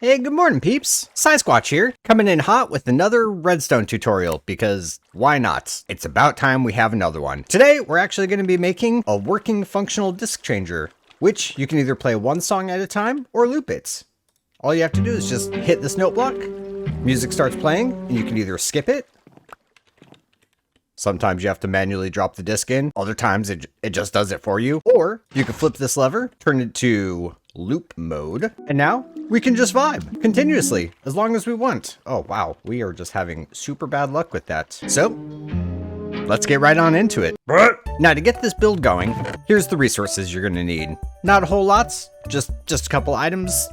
Hey, good morning, peeps. PsySquatch here, coming in hot with another Redstone tutorial, because why not? It's about time we have another one. Today, we're actually going to be making a working functional disc changer, which you can either play one song at a time or loop it. All you have to do is just hit this note block, music starts playing, and you can either skip it. Sometimes you have to manually drop the disc in, other times it just does it for you. Or you can flip this lever, turn it to loop mode, and now we can just vibe continuously as long as we want. Oh wow, we are just having super bad luck with that. So let's get right on into it. Now to get this build going, here's the resources you're gonna need. Not a whole lot, just a couple items,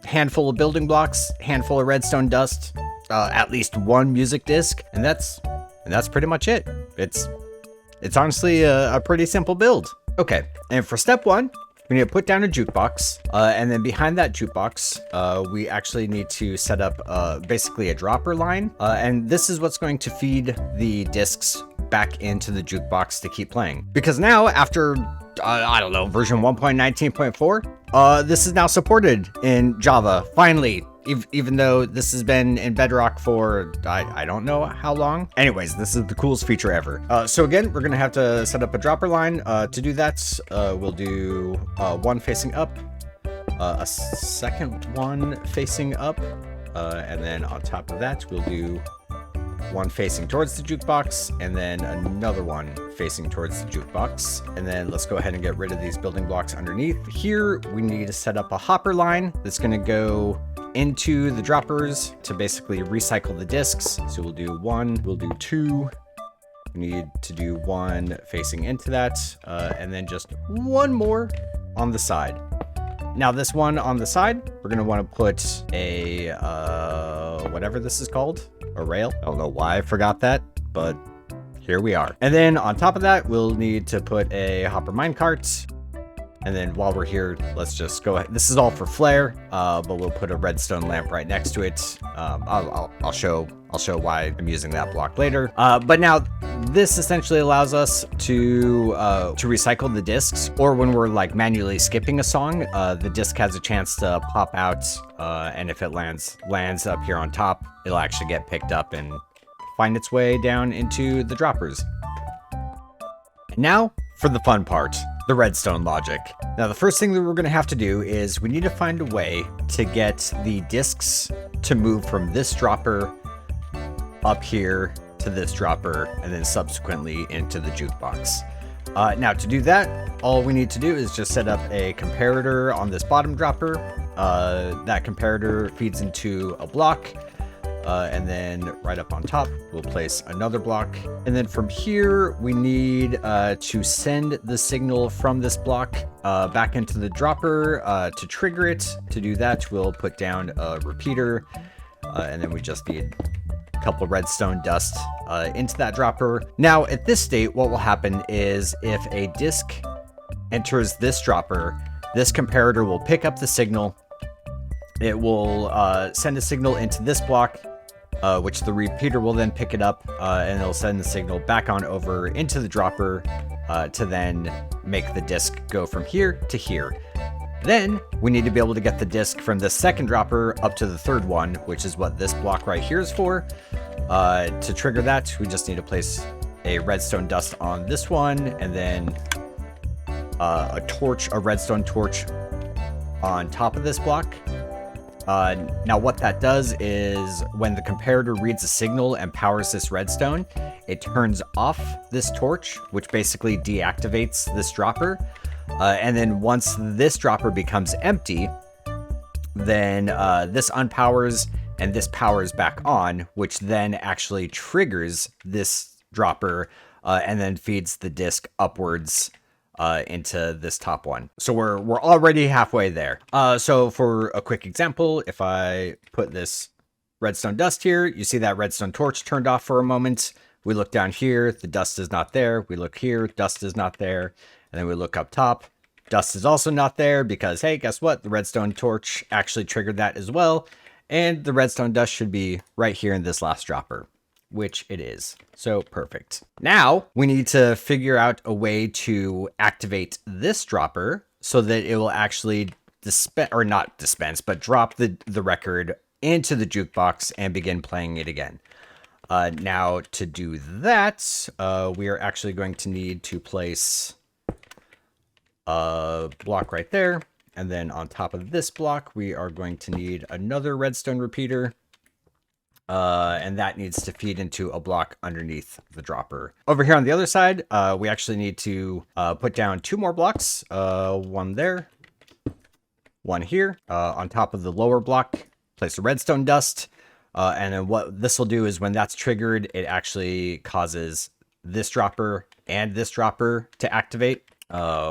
handful of building blocks, handful of redstone dust, at least one music disc, and that's pretty much it. It's honestly a pretty simple build. Okay, and for step one, we need to put down a jukebox, and then behind that jukebox, we actually need to set up basically a dropper line, and this is what's going to feed the discs back into the jukebox to keep playing. Because now, after, I don't know, version 1.19.4, this is now supported in Java, finally. Even though this has been in Bedrock for, I don't know how long. Anyways, this is the coolest feature ever. So again, we're gonna have to set up a dropper line. To do that, we'll do one facing up, a second one facing up, and then on top of that, we'll do one facing towards the jukebox, and then another one facing towards the jukebox. And then let's go ahead and get rid of these building blocks underneath. Here, we need to set up a hopper line that's gonna go into the droppers to basically recycle the discs. So we'll do one, we'll do two. We need to do one facing into that, and then just one more on the side. Now this one on the side, we're gonna wanna put a, whatever this is called, a rail. I don't know why I forgot that, but here we are. And then on top of that, we'll need to put a hopper minecart. And then while we're here, let's just go ahead. This is all for flare, but we'll put a redstone lamp right next to it. I'll show why I'm using that block later. But now this essentially allows us to recycle the discs, or when we're like manually skipping a song, the disc has a chance to pop out, and if it lands up here on top, it'll actually get picked up and find its way down into the droppers. And now for the fun part. The redstone logic. Now the first thing that we're going to have to do is we need to find a way to get the discs to move from this dropper up here to this dropper and then subsequently into the jukebox. Now to do that, all we need to do is just set up a comparator on this bottom dropper. That comparator feeds into a block. And then right up on top, we'll place another block. And then from here, we need to send the signal from this block back into the dropper to trigger it. To do that, we'll put down a repeater, and then we just need a couple redstone dust into that dropper. Now, at this state, what will happen is if a disc enters this dropper, this comparator will pick up the signal. It will send a signal into this block, which the repeater will then pick it up, and it'll send the signal back on over into the dropper to then make the disc go from here to here. Then we need to be able to get the disc from the second dropper up to the third one, which is what this block right here is for. To trigger that, we just need to place a redstone dust on this one, and then a redstone torch on top of this block. Now what that does is when the comparator reads a signal and powers this redstone, it turns off this torch, which basically deactivates this dropper. And then once this dropper becomes empty, then this unpowers and this powers back on, which then actually triggers this dropper and then feeds the disc upwards into this top one. So we're already halfway there. So for a quick example, if I put this redstone dust here, you see that redstone torch turned off for a moment. We look down here, the dust is not there. We look here, dust is not there. And then we look up top, dust is also not there because, hey, guess what? The redstone torch actually triggered that as well. And the redstone dust should be right here in this last dropper, which it is. So perfect. Now we need to figure out a way to activate this dropper so that it will actually drop the record into the jukebox and begin playing it again. Now to do that, we are actually going to need to place a block right there. And then on top of this block, we are going to need another redstone repeater. And that needs to feed into a block underneath the dropper. Over here on the other side, we actually need to put down 2 more blocks. One there, one here. On top of the lower block, place a redstone dust. And then what this will do is when that's triggered, it actually causes this dropper and this dropper to activate,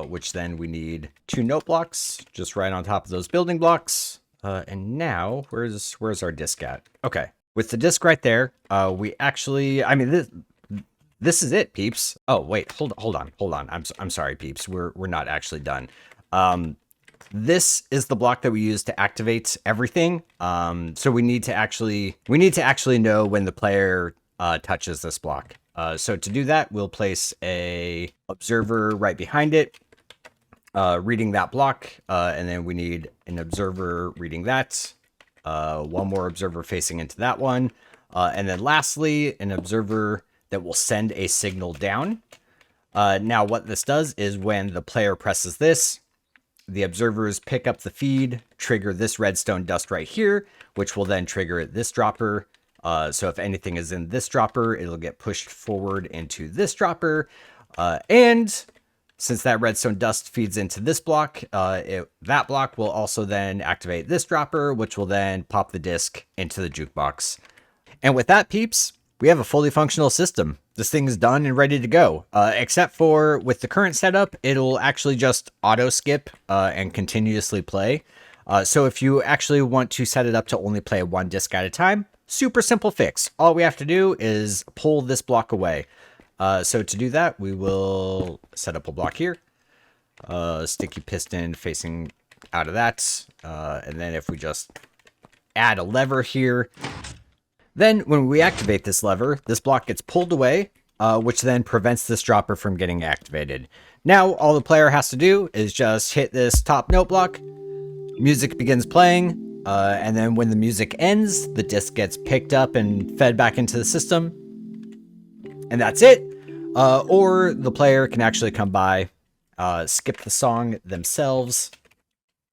which then we need 2 note blocks just right on top of those building blocks. And now where's our disc at? Okay. With the disc right there, we actually, I mean, this is it, peeps. Oh, wait, hold on. I'm sorry, peeps. We're not actually done. This is the block that we use to activate everything. So we need to actually know when the player touches this block. So to do that, we'll place a observer right behind it, reading that block, and then we need an observer reading that. One more observer facing into that one. And then lastly, an observer that will send a signal down. Now what this does is when the player presses this, the observers pick up the feed, trigger this redstone dust right here, which will then trigger this dropper. So if anything is in this dropper, it'll get pushed forward into this dropper. And since that redstone dust feeds into this block, that block will also then activate this dropper, which will then pop the disc into the jukebox. And with that, peeps, we have a fully functional system. This thing is done and ready to go. Except for with the current setup, it'll actually just auto skip and continuously play. So if you actually want to set it up to only play 1 disc at a time, super simple fix. All we have to do is pull this block away. So to do that, we will set up a block here, sticky piston facing out of that. And then if we just add a lever here, then when we activate this lever, this block gets pulled away, which then prevents this dropper from getting activated. Now, all the player has to do is just hit this top note block, music begins playing, and then when the music ends, the disc gets picked up and fed back into the system. And that's it. Or the player can actually come by, skip the song themselves,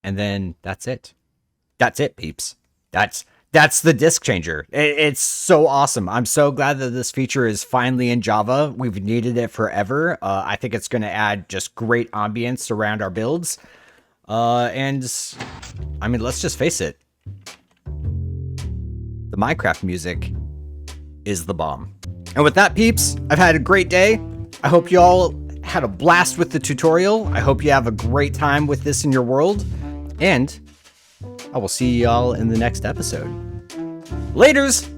and then that's it. That's it, peeps. That's the disc changer. It's so awesome. I'm so glad that this feature is finally in Java. We've needed it forever. I think it's going to add just great ambience around our builds. And I mean, let's just face it. The Minecraft music is the bomb. And with that, peeps, I've had a great day. I hope you all had a blast with the tutorial. I hope you have a great time with this in your world. And I will see y'all in the next episode. Laters!